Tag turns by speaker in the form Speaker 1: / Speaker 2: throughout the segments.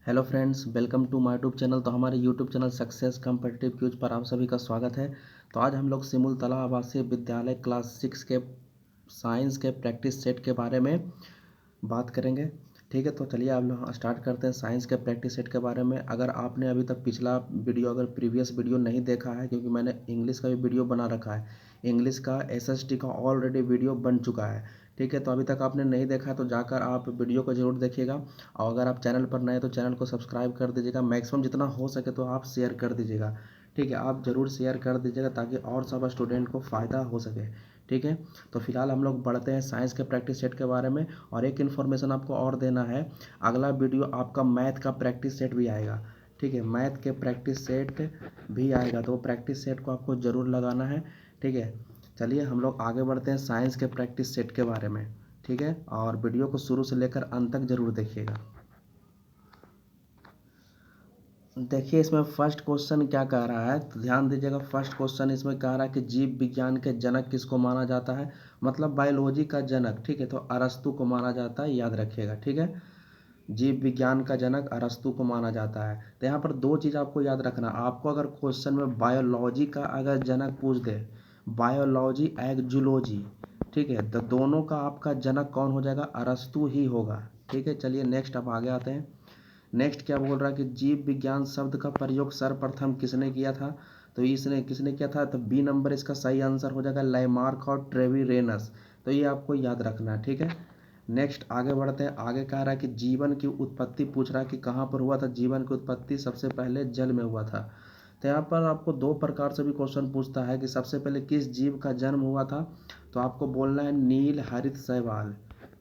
Speaker 1: Hello friends, welcome to my YouTube channel. तो हमारे YouTube channel success competitive quiz पर आप सभी का स्वागत है। तो आज हम लोग सिमुलतला आवासीय विद्यालय क्लास 6 के साइंस के प्रैक्टिस सेट के बारे में बात करेंगे। ठीक है, तो चलिए आप लोग स्टार्ट करते हैं साइंस के प्रैक्टिस सेट के बारे में। अगर आपने अभी तक पिछला वीडियो अगर प्रीवियस वीडियो नहीं देखा है, क्योंकि मैंने इंग्लिश का भी वीडियो बना रखा है, इंग्लिश का एसएसटी का ऑलरेडी वीडियो बन चुका है। ठीक है, तो अभी तक आपने नहीं देखा है तो जाकर आप वीडियो को जरूर देखिएगा। और अगर आप चैनल पर नए हैं तो चैनल को सब्सक्राइब कर दीजिएगा। मैक्सिमम जितना हो सके तो आप शेयर कर दीजिएगा। ठीक है, आप ज़रूर शेयर कर दीजिएगा ताकि और सब स्टूडेंट को फ़ायदा हो सके। ठीक है, तो फिलहाल हम लोग बढ़ते हैं साइंस के प्रैक्टिस सेट के बारे में। और एक इन्फॉर्मेशन आपको और देना है, अगला वीडियो आपका मैथ का प्रैक्टिस सेट भी आएगा। ठीक है, मैथ के प्रैक्टिस सेट भी आएगा, तो प्रैक्टिस सेट को आपको ज़रूर लगाना है। ठीक है, चलिए हम लोग आगे बढ़ते हैं साइंस के प्रैक्टिस सेट के बारे में। ठीक है, और वीडियो को शुरू से लेकर अंत तक ज़रूर देखिएगा। देखिए इसमें फर्स्ट क्वेश्चन क्या कह रहा है, तो ध्यान दीजिएगा। फर्स्ट क्वेश्चन इसमें कह रहा है कि जीव विज्ञान के जनक किसको माना जाता है, मतलब बायोलॉजी का जनक। ठीक है, तो अरस्तु को माना जाता है, याद रखिएगा। ठीक है, जीव विज्ञान का जनक अरस्तु को माना जाता है। तो यहाँ पर दो चीज़ आपको याद रखना। आपको अगर क्वेश्चन में बायोलॉजी का अगर जनक पूछ दे, बायोलॉजी एग जूलॉजी, ठीक है, तो दोनों का आपका जनक कौन हो जाएगा, अरस्तु ही होगा। ठीक है, चलिए नेक्स्ट अब आगे आते हैं। नेक्स्ट क्या बोल रहा है कि जीव विज्ञान शब्द का प्रयोग सर्वप्रथम किसने किया था, तो इसने किसने किया था, तो बी नंबर इसका सही आंसर हो जाएगा, लैमार्क और ट्रेविरेनस। तो ये आपको याद रखना है। ठीक है, नेक्स्ट आगे बढ़ते हैं। आगे कह रहा है कि जीवन की उत्पत्ति पूछ रहा है कि कहाँ पर हुआ था। जीवन की उत्पत्ति सबसे पहले जल में हुआ था। तो यहाँ पर आपको दो प्रकार से भी क्वेश्चन पूछता है कि सबसे पहले किस जीव का जन्म हुआ था, तो आपको बोलना है नील हरित शैवाल।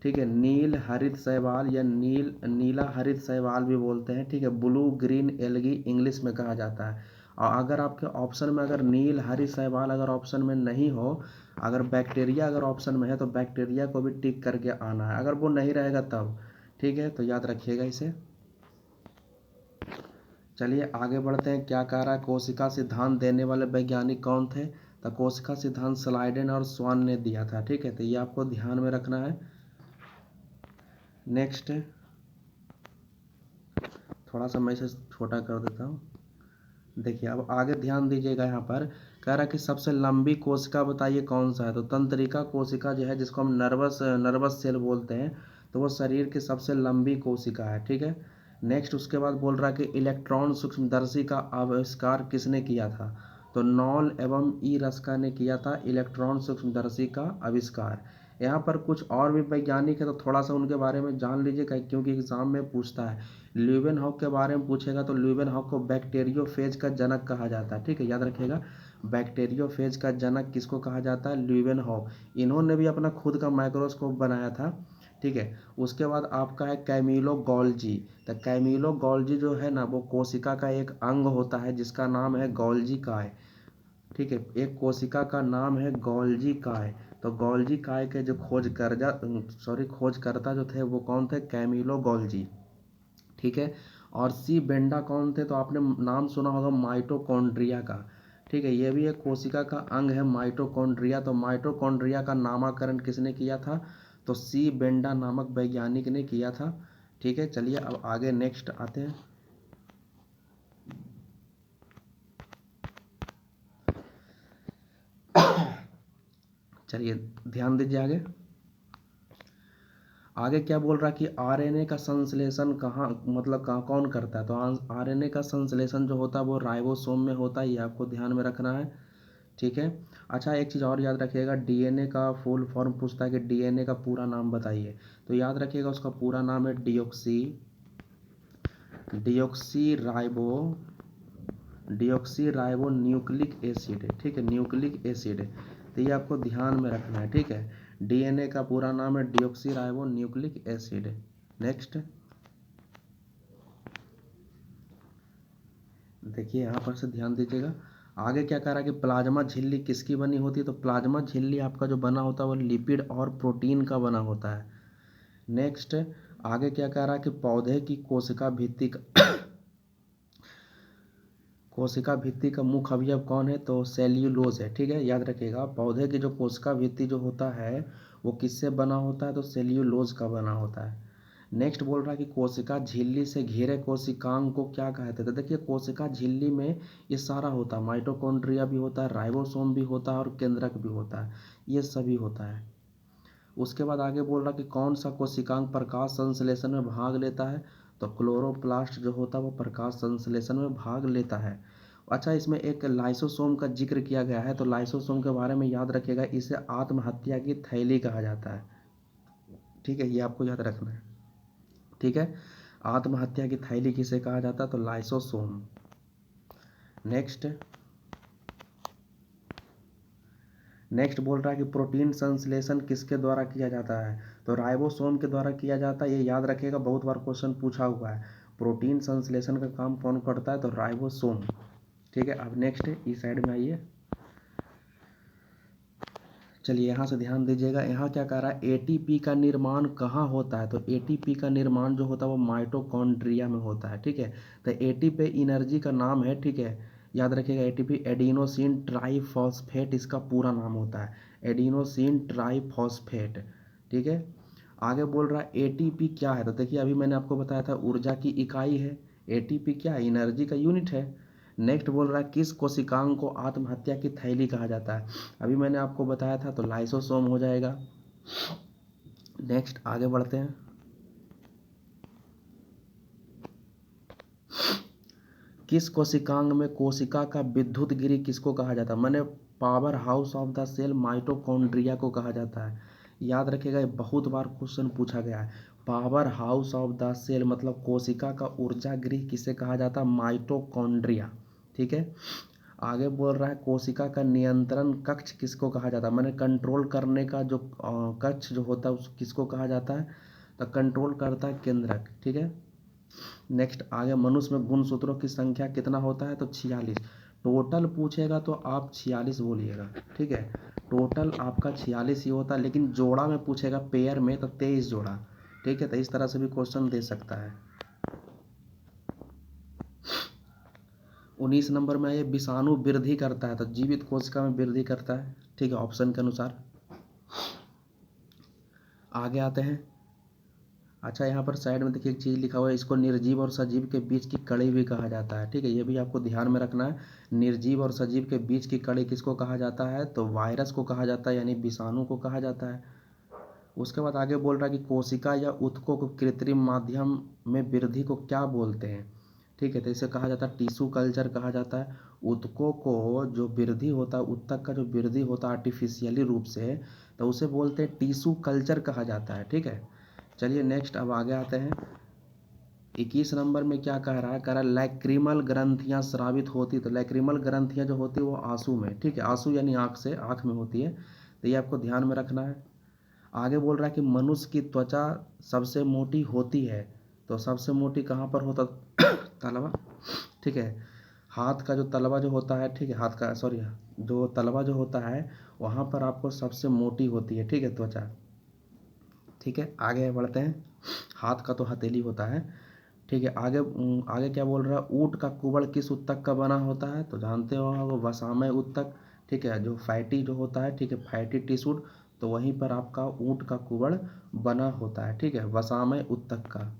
Speaker 1: ठीक है, नील हरित शैवाल या नीला हरित शैवाल भी बोलते हैं। ठीक है, ब्लू ग्रीन एल्गी इंग्लिश में कहा जाता है। और अगर आपके ऑप्शन में अगर नील हरित शैवाल अगर ऑप्शन में नहीं हो, अगर बैक्टीरिया अगर ऑप्शन में है तो बैक्टीरिया को भी टिक करके आना है, अगर वो नहीं रहेगा तब। ठीक है, तो याद रखिएगा इसे। चलिए आगे बढ़ते हैं। क्या कह रहा है, कोशिका सिद्धांत देने वाले वैज्ञानिक कौन थे, तो कोशिका सिद्धांत स्लाइडेन और स्वान ने दिया था। ठीक है, तो ये आपको ध्यान में रखना है। नेक्स्ट, थोड़ा सा मैं इसे छोटा कर देता हूँ। देखिए अब आगे ध्यान दीजिएगा। यहाँ पर कह रहा है कि सबसे लंबी कोशिका बताइए कौन सा है, तो तंत्रिका कोशिका जो है, जिसको हम नर्वस सेल बोलते हैं, तो वो शरीर की सबसे लंबी कोशिका है। ठीक है, नेक्स्ट उसके बाद बोल रहा है कि इलेक्ट्रॉन सूक्ष्मदर्शी का आविष्कार किसने किया था, तो नॉल एवं ई रस्का ने किया था इलेक्ट्रॉन सूक्ष्मदर्शी का आविष्कार। यहाँ पर कुछ और भी वैज्ञानिक है, तो थोड़ा सा उनके बारे में जान लीजिए क्योंकि एग्जाम में पूछता है। ल्यूवेनहॉक के बारे में पूछेगा तो ल्यूवेनहॉक को बैक्टीरियोफेज का जनक कहा जाता है। ठीक है, याद रखिएगा, बैक्टीरियोफेज का जनक किसको कहा जाता है, ल्यूवेनहॉक। इन्होंने भी अपना खुद का माइक्रोस्कोप बनाया था। ठीक है, उसके बाद आपका है कैमिलो गोल्जी। तो कैमिलो गोल्जी जो है ना, वो कोशिका का एक अंग होता है जिसका नाम है गोल्जी काय। ठीक है, एक कोशिका का नाम है गोल्जी काय। तो गोल्जी काय के जो खोजकर्ता जो थे वो कौन थे, कैमिलो गोल्जी। ठीक है, और सी बेंडा कौन थे, तो आपने नाम सुना होगा माइटोकॉन्ड्रिया का। ठीक है, ये भी एक कोशिका का अंग है माइटोकॉन्ड्रिया। तो माइटोकॉन्ड्रिया का नामकरण किसने किया था, तो सी बेंडा नामक वैज्ञानिक ने किया था। ठीक है, चलिए अब आगे नेक्स्ट आते हैं। चलिए ध्यान दीजिए आगे। आगे क्या बोल रहा है कि आरएनए का संश्लेषण कहाँ, मतलब कहाँ कौन करता है, तो आरएनए का संश्लेषण जो होता है वो राइबोसोम में होता है, ये आपको ध्यान में रखना है। ठीक है, अच्छा एक चीज़ और याद रखिएगा, डीएनए का फुल फॉर्म पूछता है कि डीएनए का पूरा नाम बताइए, तो याद रखिएगा उसका पूरा नाम है डियोक्सी राइबो न्यूक्लिक एसिड। ठीक है, न्यूक्लिक एसिड, तो ये आपको ध्यान में रखना है। ठीक है, डीएनए का पूरा नाम है डियोक्सी राइबो न्यूक्लिक एसिड। नेक्स्ट देखिए, यहाँ पर से ध्यान दीजिएगा। आगे क्या कह रहा है कि प्लाज्मा झिल्ली किसकी बनी होती है, तो प्लाज्मा झिल्ली आपका जो बना होता है वो लिपिड और प्रोटीन का बना होता है। नेक्स्ट आगे क्या कह रहा है कि पौधे की कोशिका भित्ति का मुख्य अवयव कौन है, तो सेल्यूलोज है। ठीक है, याद रखिएगा, पौधे की जो कोशिका भित्ति जो होता है वो किससे बना होता है, तो सेल्यूलोज का बना होता है। नेक्स्ट बोल रहा है कि कोशिका झिल्ली से घिरे कोशिकांग को क्या कहते थे। देखिए कोशिका झिल्ली में ये सारा होता है, माइटोकॉन्ड्रिया भी होता है, राइबोसोम भी होता है और केंद्रक भी होता है, ये सभी होता है। उसके बाद आगे बोल रहा कि कौन सा कोशिकांग प्रकाश संश्लेषण में भाग लेता है, तो क्लोरोप्लास्ट जो होता है वो प्रकाश संश्लेषण में भाग लेता है। अच्छा, इसमें एक लाइसोसोम का जिक्र किया गया है, तो लाइसोसोम के बारे में याद रखिएगा, इसे आत्महत्या की थैली कहा जाता है। ठीक है, ये आपको याद रखना है। ठीक है, आत्महत्या की थैली किसे कहा जाता है, तो लाइसोसोम। नेक्स्ट बोल रहा है कि प्रोटीन संश्लेषण किसके द्वारा किया जाता है, तो राइबोसोम के द्वारा किया जाता है। ये याद रखिएगा, बहुत बार क्वेश्चन पूछा हुआ है, प्रोटीन संश्लेषण का काम कौन करता है, तो राइबोसोम। ठीक है, अब नेक्स्ट इस साइड में आइए। चलिए यहाँ से ध्यान दीजिएगा, यहाँ क्या कह रहा है, एटीपी का निर्माण कहाँ होता है, तो एटीपी का निर्माण जो होता है वो माइटोकॉन्ड्रिया में होता है। ठीक है, तो एटीपी एनर्जी का नाम है। ठीक है, याद रखिएगा, एटीपी एडिनोसिन ट्राइफॉस्फेट इसका पूरा नाम होता है, एडिनोसिन ट्राइफॉस्फेट। ठीक है, आगे बोल रहा है एटीपी क्या है, तो देखिए अभी मैंने आपको बताया था ऊर्जा की इकाई है, एटीपी क्या है, एनर्जी का यूनिट है। नेक्स्ट बोल रहा है किस कोशिकांग को आत्महत्या की थैली कहा जाता है, अभी मैंने आपको बताया था, तो लाइसोसोम हो जाएगा। नेक्स्ट आगे बढ़ते हैं। किस कोशिकांग में कोशिका का विद्युत गिरी किसको कहा जाता है, मैंने powerhouse of the cell mitochondria को कहा जाता है। याद रखिएगा, ये बहुत बार क्वेश्चन पूछा गया है, powerhouse of the cell मतलब कोशिका का ऊर्जा गृह किसे कहा जाता है, माइटोकॉन्ड्रिया। ठीक है, आगे बोल रहा है कोशिका का नियंत्रण कक्ष किसको कहा जाता है, मैंने कंट्रोल करने का जो कक्ष जो होता है उसको किसको कहा जाता है, तो कंट्रोल करता है केंद्रक। ठीक है, नेक्स्ट आगे, मनुष्य में गुणसूत्रों की संख्या कितना होता है, तो 46। टोटल पूछेगा तो आप 46 बोलिएगा। ठीक है, टोटल आपका 46 ही होता है, लेकिन जोड़ा में पूछेगा पेयर में तो 23 जोड़ा। ठीक है, तो इस तरह से भी क्वेश्चन दे सकता है। 19 नंबर में ये विषाणु वृद्धि करता है, तो जीवित कोशिका में वृद्धि करता है। ठीक है, ऑप्शन के अनुसार। आगे आते हैं। अच्छा, यहाँ पर साइड में देखिए एक चीज़ लिखा हुआ है, इसको निर्जीव और सजीव के बीच की कड़ी भी कहा जाता है। ठीक है, ये भी आपको ध्यान में रखना है, निर्जीव और सजीव के बीच की कड़ी किसको कहा जाता है, तो वायरस को कहा जाता है, यानी विषाणु को कहा जाता है। उसके बाद आगे बोल रहा है कि कोशिका या ऊतकों को कृत्रिम माध्यम में वृद्धि को क्या बोलते हैं। ठीक है, तो इसे कहा जाता है टिश्यू कल्चर कहा जाता है। ऊतकों को जो वृद्धि होता है, ऊतक का जो वृद्धि होता है आर्टिफिशियली रूप से, तो उसे बोलते हैं टिश्यू कल्चर कहा जाता है। ठीक है, चलिए नेक्स्ट अब आगे आते हैं। 21 नंबर में क्या कह रहा है, कह रहा है लैक्रिमल ग्रंथियां स्रावित होती, तो लैक्रिमल ग्रंथियां जो होती है वो आंसू में। ठीक है, आंसू यानी आँख से, आँख में होती है, तो ये आपको ध्यान में रखना है। आगे बोल रहा है कि मनुष्य की त्वचा सबसे मोटी होती है, तो सबसे मोटी कहाँ पर होता तलवा। ठीक है, हाथ का जो तलवा जो होता है, ठीक है, हाथ का सॉरी, जो तलवा जो होता है वहाँ पर आपको सबसे मोटी होती है। ठीक है, त्वचा। ठीक है, आगे बढ़ते हैं। हाथ का तो हथेली होता है। ठीक है, आगे आगे क्या बोल रहा है, ऊँट का कुबड़ किस ऊतक का बना होता है, तो जानते हो वो वसामय ऊतक। ठीक है, जो फैटी जो होता है, ठीक है, फैटी टिश्यू, तो वहीं पर आपका ऊँट का कुबड़ बना होता है। ठीक है, वसामय ऊतक का।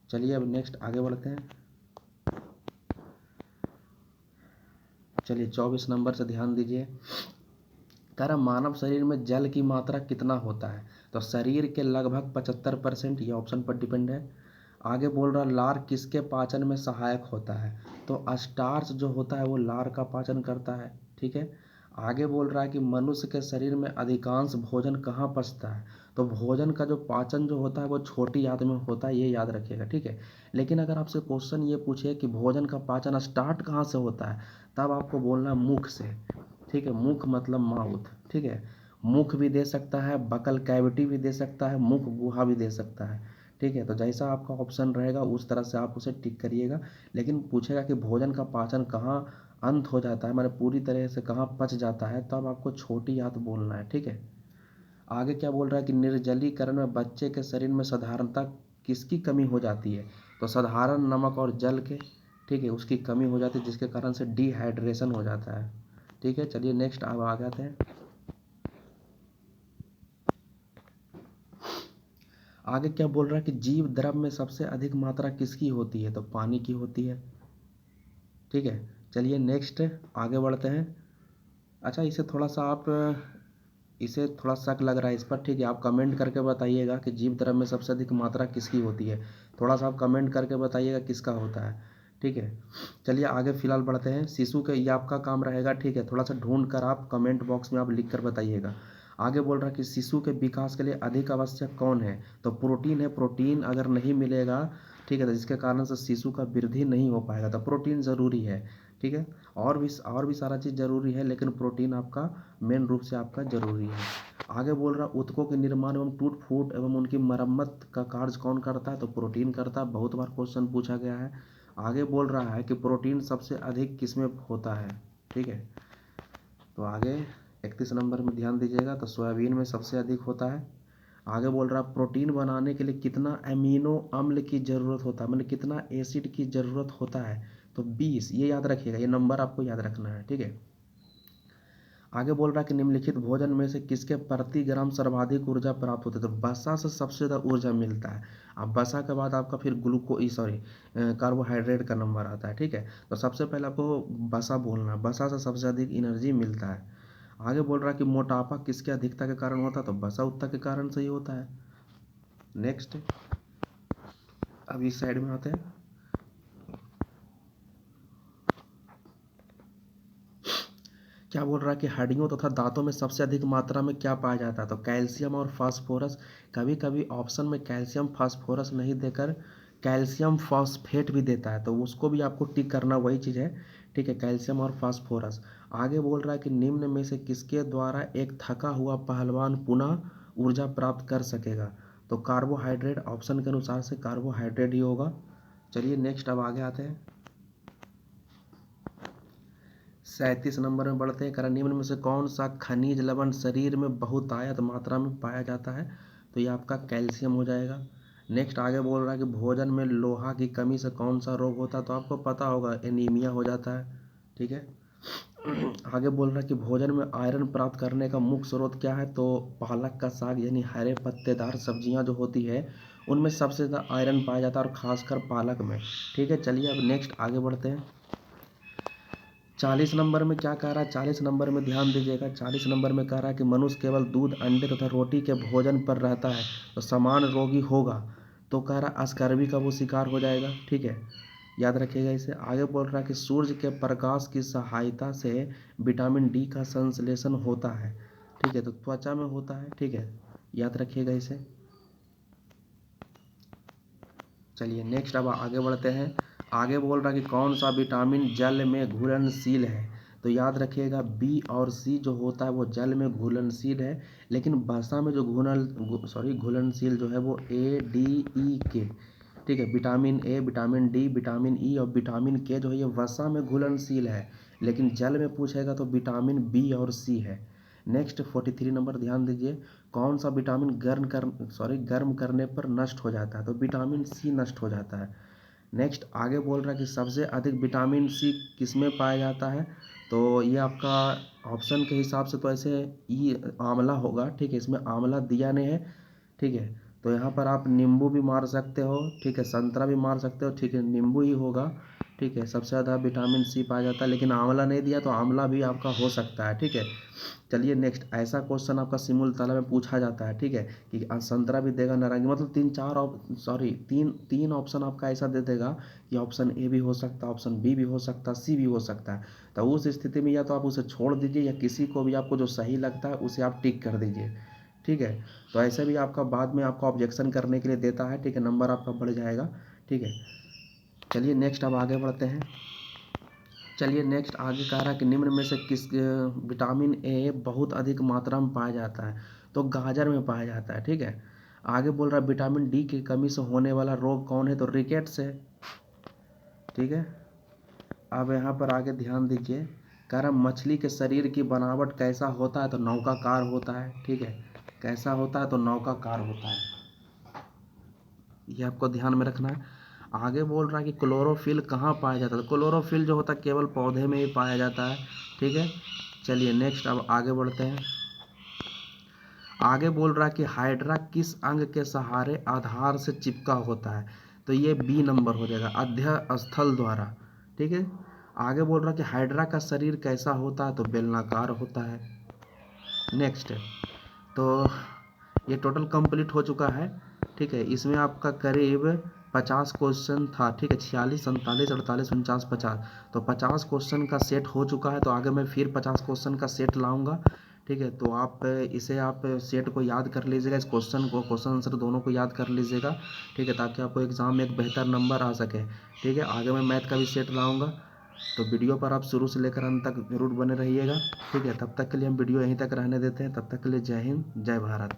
Speaker 1: चलिए अब नेक्स्ट आगे बढ़ते हैं। चलिए 24 नंबर से ध्यान दीजिए, कह रहा मानव शरीर में जल की मात्रा कितना होता है, तो शरीर के लगभग 75%, ये ऑप्शन पर डिपेंड है। आगे बोल रहा लार किसके पाचन में सहायक होता है, तो स्टार्च जो होता है वो लार का पाचन करता है। ठीक है, आगे बोल रहा है कि मनुष्य के शरीर में अधिकांश भोजन कहाँ पचता है, तो भोजन का जो पाचन जो होता है वो छोटी आंत में होता है, ये याद रखिएगा। ठीक है, लेकिन अगर आपसे क्वेश्चन ये पूछे कि भोजन का पाचन स्टार्ट कहाँ से होता है, तब आपको बोलना है मुख से। ठीक है, मुख मतलब माउथ। ठीक है, मुख भी दे सकता है, बकल कैविटी भी दे सकता है, मुख गुहा भी दे सकता है। ठीक है, तो जैसा आपका ऑप्शन रहेगा उस तरह से आप उसे टिक करिएगा, लेकिन पूछेगा कि भोजन का पाचन कहाँ अंत हो जाता है, मतलब पूरी तरह से कहाँ पच जाता है, तब आपको छोटी आंत बोलना है। ठीक है, आगे क्या बोल रहा है कि निर्जलीकरण में बच्चे के शरीर में साधारणतः किसकी कमी हो जाती है, तो साधारण नमक और जल के, ठीक है, उसकी कमी हो जाती है, जिसके कारण से डिहाइड्रेशन हो जाता है। ठीक है, चलिए नेक्स्ट अब आ जाते हैं। आगे क्या बोल रहा है कि जीव द्रव में सबसे अधिक मात्रा किसकी होती है, तो पानी की होती है। ठीक है, चलिए नेक्स्ट आगे बढ़ते हैं। अच्छा, इसे थोड़ा शक लग रहा है इस पर, ठीक है, आप कमेंट करके बताइएगा कि जीव द्रव में सबसे अधिक मात्रा किसकी होती है। थोड़ा सा आप कमेंट करके बताइएगा किसका होता है। ठीक है, चलिए आगे फिलहाल बढ़ते हैं। शिशु के, ये आपका काम रहेगा, ठीक है, थोड़ा सा ढूंढ कर आप कमेंट बॉक्स में आप लिख कर बताइएगा। आगे बोल रहा है कि शिशु के विकास के लिए अधिक आवश्यक कौन है, तो प्रोटीन है। प्रोटीन अगर नहीं मिलेगा, ठीक है, तो जिसके कारण से शिशु का वृद्धि नहीं हो पाएगा, तो प्रोटीन ज़रूरी है। ठीक है, और भी सारा चीज़ ज़रूरी है, लेकिन प्रोटीन आपका मेन रूप से आपका ज़रूरी है। आगे बोल रहा ऊतकों के निर्माण एवं टूट फूट एवं उनकी मरम्मत का कार्य कौन करता है, तो प्रोटीन करता है। बहुत बार क्वेश्चन पूछा गया है। आगे बोल रहा है कि प्रोटीन सबसे अधिक किसमें होता है। ठीक है, तो आगे 31 नंबर में ध्यान दीजिएगा, तो सोयाबीन में सबसे अधिक होता है। आगे बोल रहा है प्रोटीन बनाने के लिए कितना अमीनो अम्ल की ज़रूरत होता है, मतलब कितना एसिड की ज़रूरत होता है, तो 20। ये याद रखिएगा, ये नंबर आपको याद रखना है। ठीक है, आगे बोल रहा है कि निम्नलिखित भोजन में से किसके प्रति ग्राम सर्वाधिक ऊर्जा प्राप्त होती है, तो वसा से सबसे ज़्यादा ऊर्जा मिलता है। अब वसा के बाद आपका फिर कार्बोहाइड्रेट का नंबर आता है। ठीक है, तो सबसे पहले आपको वसा बोलना है, वसा से सबसे अधिक एनर्जी मिलता है। आगे बोल रहा है कि मोटापा किसके अधिकता के कारण होता है, तो वसा उत्ता के कारण से ही होता है। नेक्स्ट, अब इस साइड में आते हैं। क्या बोल रहा है कि हड्डियों तथा दांतों में सबसे अधिक मात्रा में क्या पाया जाता है, तो कैल्शियम और फास्फोरस। कभी कभी ऑप्शन में कैल्शियम फास्फोरस नहीं देकर कैल्शियम फॉस्फेट भी देता है, तो उसको भी आपको टिक करना, वही चीज़ है। ठीक है, कैल्शियम और फास्फोरस। आगे बोल रहा है कि निम्न में से किसके द्वारा एक थका हुआ पहलवान पुनः ऊर्जा प्राप्त कर सकेगा, तो कार्बोहाइड्रेट। ऑप्शन के अनुसार से कार्बोहाइड्रेट ही होगा। चलिए नेक्स्ट अब आगे आते हैं। 37 नंबर में बढ़ते हैं। निम्न में से कौन सा खनिज लवण शरीर में बहुतायत मात्रा में पाया जाता है, तो ये आपका कैल्शियम हो जाएगा। नेक्स्ट आगे बोल रहा है कि भोजन में लोहा की कमी से कौन सा रोग होता है, तो आपको पता होगा एनीमिया हो जाता है। ठीक है, आगे बोल रहा है कि भोजन में आयरन प्राप्त करने का मुख्य स्रोत क्या है, तो पालक का साग, यानी हरे पत्तेदार सब्जियां जो होती है उनमें सबसे ज़्यादा आयरन पाया जाता है, और खासकर पालक में। ठीक है, चलिए अब नेक्स्ट आगे बढ़ते हैं। 40 नंबर में क्या कह रहा है, 40 नंबर में ध्यान दीजिएगा। 40 नंबर में कह रहा है कि मनुष्य केवल दूध, अंडे तथा रोटी के भोजन पर रहता है तो समान रोगी होगा, तो कह रहा है अस्कर्वी का वो शिकार हो जाएगा। ठीक है, याद रखिएगा इसे। आगे बोल रहा है कि सूर्य के प्रकाश की सहायता से विटामिन डी का संश्लेषण होता है। ठीक है, तो त्वचा में होता है। ठीक है, याद रखिएगा इसे। चलिए नेक्स्ट अब आगे बढ़ते हैं। आगे बोल रहा है कि कौन सा विटामिन जल में घुलनशील है, तो याद रखिएगा बी और सी जो होता है वो जल में घुलनशील है, लेकिन वसा में जो घुलनशील जो है वो ए डी ई के। ठीक है, vitamin A, vitamin D, vitamin E और विटामिन के जो है ये वसा में घुलनशील है, लेकिन जल में पूछेगा तो विटामिन बी और सी है। नेक्स्ट 43 नंबर ध्यान दीजिए। कौन सा विटामिन गर्म करने पर नष्ट हो जाता है, तो विटामिन सी नष्ट हो जाता है। नेक्स्ट आगे बोल रहा है कि सबसे अधिक विटामिन सी किसमें पाया जाता है, तो ये आपका ऑप्शन के हिसाब से तो ऐसे ये आंवला होगा। ठीक है, इसमें आंवला दिया नहीं है। ठीक है, तो यहाँ पर आप नींबू भी मार सकते हो। ठीक है, संतरा भी मार सकते हो। ठीक है, नींबू ही होगा। ठीक है, सबसे ज़्यादा विटामिन सी पाया जाता है, लेकिन आंवला नहीं दिया तो आंवला भी आपका हो सकता है। ठीक है, चलिए नेक्स्ट। ऐसा क्वेश्चन आपका सिमुलतला में पूछा जाता है। ठीक है, कि संतरा भी देगा, नारंगी, मतलब तीन ऑप्शन आपका ऐसा दे देगा कि ऑप्शन ए भी हो सकता है, ऑप्शन बी भी हो सकता है, सी भी हो सकता है। तो उस स्थिति में या तो आप उसे छोड़ दीजिए, या किसी को भी आपको जो सही लगता है उसे आप टिक कर दीजिए। ठीक है, तो ऐसे भी आपका बाद में आपका ऑब्जेक्शन करने के लिए देता है। ठीक है, नंबर आपका बढ़ जाएगा। ठीक है, चलिए नेक्स्ट अब आगे बढ़ते हैं। चलिए नेक्स्ट आगे कह रहा है कि निम्न में से किस विटामिन ए बहुत अधिक मात्रा में पाया जाता है, तो गाजर में पाया जाता है। ठीक है, आगे बोल रहा है विटामिन डी की कमी से होने वाला रोग कौन है, तो रिकेट्स है। ठीक है, अब यहाँ पर आगे ध्यान दीजिए। कह रहा मछली के शरीर की बनावट कैसा होता है, तो नौकाकार होता है। ठीक है, कैसा होता है, तो नौकाकार होता है, ये आपको ध्यान में रखना है। आगे बोल रहा है कि क्लोरोफिल कहाँ पाया जाता है, तो क्लोरोफिल जो होता है केवल पौधे में ही पाया जाता है। ठीक है, चलिए नेक्स्ट अब आगे बढ़ते हैं। आगे बोल रहा है कि हाइड्रा किस अंग के सहारे आधार से चिपका होता है, तो ये बी नंबर हो जाएगा, अध्यस्थल द्वारा। ठीक है। आगे बोल रहा है कि हाइड्रा का शरीर कैसा होता है, तो बेलनाकार होता है। नेक्स्ट, तो ये टोटल कंप्लीट हो चुका है। ठीक है, इसमें आपका करीब 50 क्वेश्चन था। ठीक है, 46, 47, 48, 49, 50, तो 50 क्वेश्चन का सेट हो चुका है। तो आगे मैं फिर 50 क्वेश्चन का सेट लाऊंगा। ठीक है, तो आप इसे आप सेट को याद कर लीजिएगा, इस क्वेश्चन को, क्वेश्चन आंसर दोनों को याद कर लीजिएगा। ठीक है, ताकि आपको एग्ज़ाम में एक बेहतर नंबर आ सके। ठीक है, आगे मैं मैथ का भी सेट लाऊंगा। तो वीडियो पर आप शुरू से लेकर अंत तक जरूर बने रहिएगा। ठीक है, तब तक के लिए हम वीडियो यहीं तक रहने देते हैं। तब तक के लिए जय हिंद, जय भारत।